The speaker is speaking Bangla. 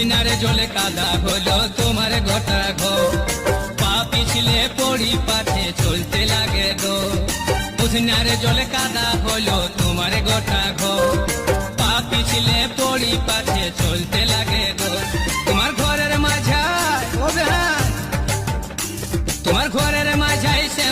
পুদিনারে জলে কাদা হলো তোমার গোটা ঘর, পা পিছলে পড়ি পাছে চলতে লাগে গো। পুদিনারে জলে কাদা হলো তোমার গোটা ঘর, পা পিছলে পড়ি পাছে চলতে লাগে গো। তোমার